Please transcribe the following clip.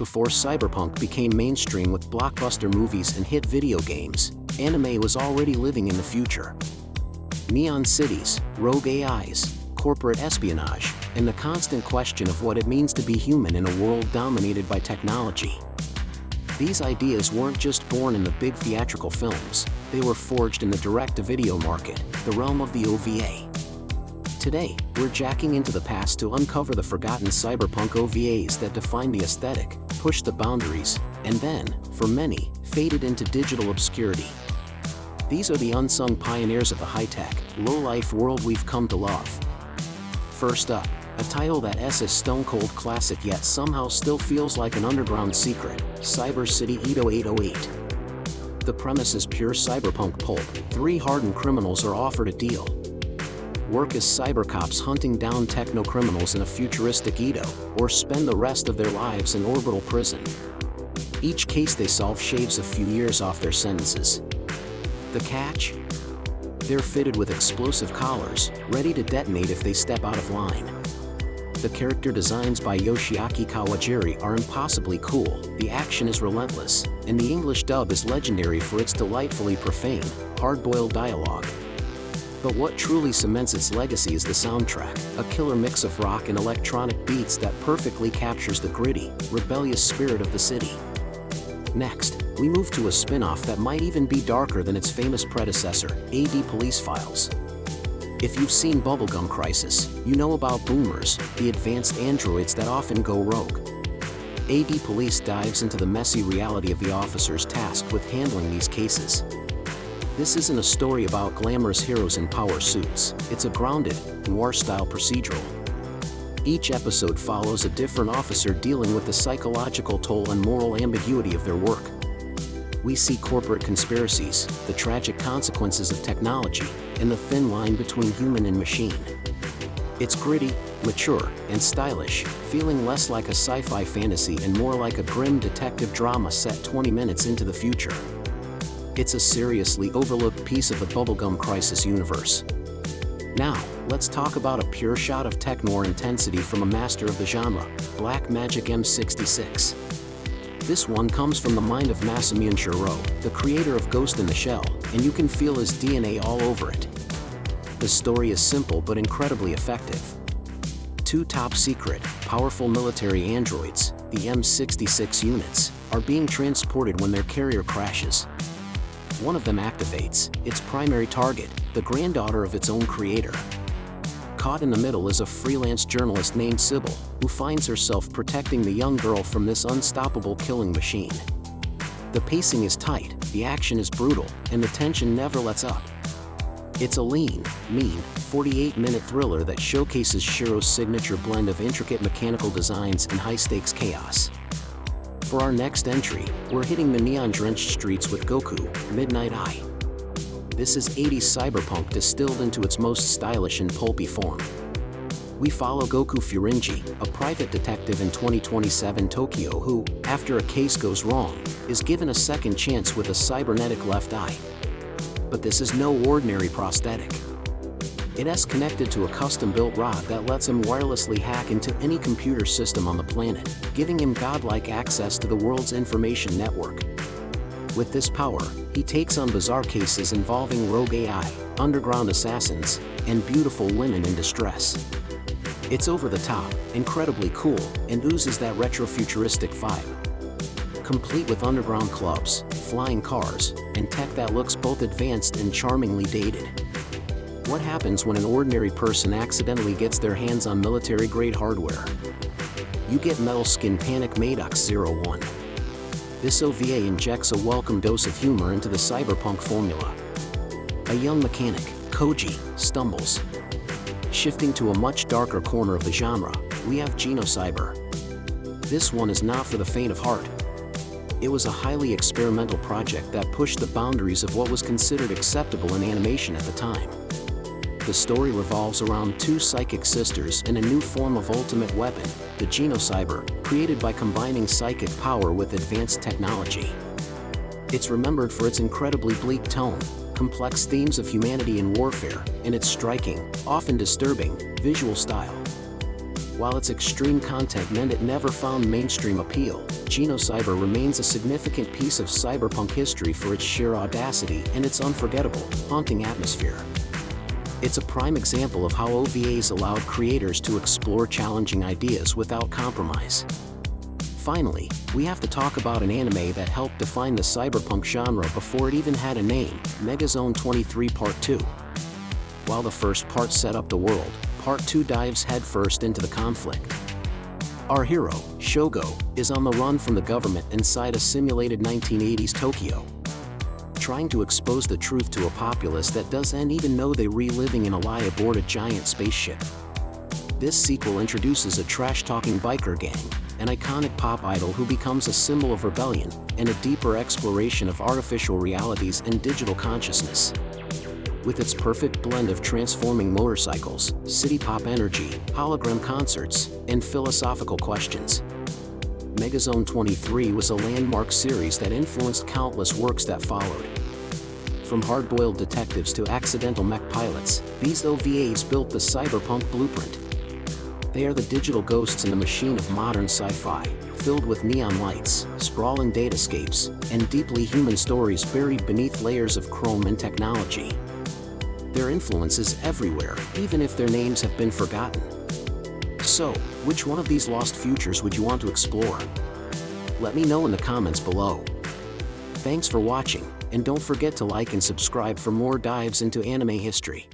before Cyberpunk became mainstream with blockbuster movies and hit video games, anime was already living in the future. Neon cities, rogue AIs, corporate espionage, and the constant question of what it means to be human in a world dominated by technology. These ideas weren't just born in the big theatrical films, they were forged in the direct-to-video market, the realm of the OVA. Today, we're jacking into the past to uncover the forgotten cyberpunk OVAs that defined the aesthetic, pushed the boundaries, and then, for many, faded into digital obscurity. These are the unsung pioneers of the high-tech, low-life world we've come to love. First up, a title that's a stone-cold classic yet somehow still feels like an underground secret, Cyber City 80808. The premise is pure cyberpunk pulp. 3 hardened criminals are offered a deal. Work as cybercops hunting down techno-criminals in a futuristic Edo, or spend the rest of their lives in orbital prison. Each case they solve shaves a few years off their sentences. The catch? They're fitted with explosive collars, ready to detonate if they step out of line. The character designs by Yoshiaki Kawajiri are impossibly cool, the action is relentless, and the English dub is legendary for its delightfully profane, hard-boiled dialogue. But what truly cements its legacy is the soundtrack, a killer mix of rock and electronic beats that perfectly captures the gritty, rebellious spirit of the city. Next, we move to a spin-off that might even be darker than its famous predecessor, AD Police Files. If you've seen Bubblegum Crisis, you know about boomers, the advanced androids that often go rogue. AD Police dives into the messy reality of the officers tasked with handling these cases. This isn't a story about glamorous heroes in power suits, it's a grounded, noir-style procedural. Each episode follows a different officer dealing with the psychological toll and moral ambiguity of their work. We see corporate conspiracies, the tragic consequences of technology, and the thin line between human and machine. It's gritty, mature, and stylish, feeling less like a sci-fi fantasy and more like a grim detective drama set 20 minutes into the future. It's a seriously overlooked piece of the Bubblegum Crisis universe. Now, let's talk about a pure shot of tech noir intensity from a master of the genre, Black Magic M66. This one comes from the mind of Masamiune Shiro, the creator of Ghost in the Shell, and you can feel his DNA all over it. The story is simple but incredibly effective. 2 top-secret, powerful military androids, the M66 units, are being transported when their carrier crashes. One of them activates its primary target, the granddaughter of its own creator. Caught in the middle is a freelance journalist named Sybil, who finds herself protecting the young girl from this unstoppable killing machine. The pacing is tight, the action is brutal, and the tension never lets up. It's a lean, mean, 48-minute thriller that showcases Shiro's signature blend of intricate mechanical designs and high-stakes chaos. For our next entry, we're hitting the neon-drenched streets with Goku, Midnight Eye. This is 80s cyberpunk distilled into its most stylish and pulpy form. We follow Goku Furinji, a private detective in 2027 Tokyo who, after a case goes wrong, is given a second chance with a cybernetic left eye. But this is no ordinary prosthetic. It's connected to a custom-built rod that lets him wirelessly hack into any computer system on the planet, giving him godlike access to the world's information network. With this power, he takes on bizarre cases involving rogue AI, underground assassins, and beautiful women in distress. It's over the top, incredibly cool, and oozes that retro-futuristic vibe. Complete with underground clubs, flying cars, and tech that looks both advanced and charmingly dated. What happens when an ordinary person accidentally gets their hands on military-grade hardware? You get Metal Skin Panic Madox 01. This OVA injects a welcome dose of humor into the cyberpunk formula. A young mechanic, Koji, stumbles. Shifting to a much darker corner of the genre, we have Genocyber. This one is not for the faint of heart. It was a highly experimental project that pushed the boundaries of what was considered acceptable in animation at the time. The story revolves around 2 psychic sisters and a new form of ultimate weapon, the Genocyber, created by combining psychic power with advanced technology. It's remembered for its incredibly bleak tone, complex themes of humanity and warfare, and its striking, often disturbing, visual style. While its extreme content meant it never found mainstream appeal, Cyber remains a significant piece of cyberpunk history for its sheer audacity and its unforgettable, haunting atmosphere. It's a prime example of how OVAs allowed creators to explore challenging ideas without compromise. Finally, we have to talk about an anime that helped define the cyberpunk genre before it even had a name, Megazone 23 Part 2. While the first part set up the world, Part 2 dives headfirst into the conflict. Our hero, Shogo, is on the run from the government inside a simulated 1980s Tokyo, trying to expose the truth to a populace that doesn't even know they're reliving in a lie aboard a giant spaceship. This sequel introduces a trash-talking biker gang, an iconic pop idol who becomes a symbol of rebellion, and a deeper exploration of artificial realities and digital consciousness. With its perfect blend of transforming motorcycles, city pop energy, hologram concerts, and philosophical questions, Megazone 23 was a landmark series that influenced countless works that followed. From hard-boiled detectives to accidental mech pilots, these OVAs built the cyberpunk blueprint. They are the digital ghosts in the machine of modern sci-fi, filled with neon lights, sprawling datascapes, and deeply human stories buried beneath layers of chrome and technology. Their influence is everywhere, even if their names have been forgotten. So, which one of these lost futures would you want to explore? Let me know in the comments below. Thanks for watching, and don't forget to like and subscribe for more dives into anime history.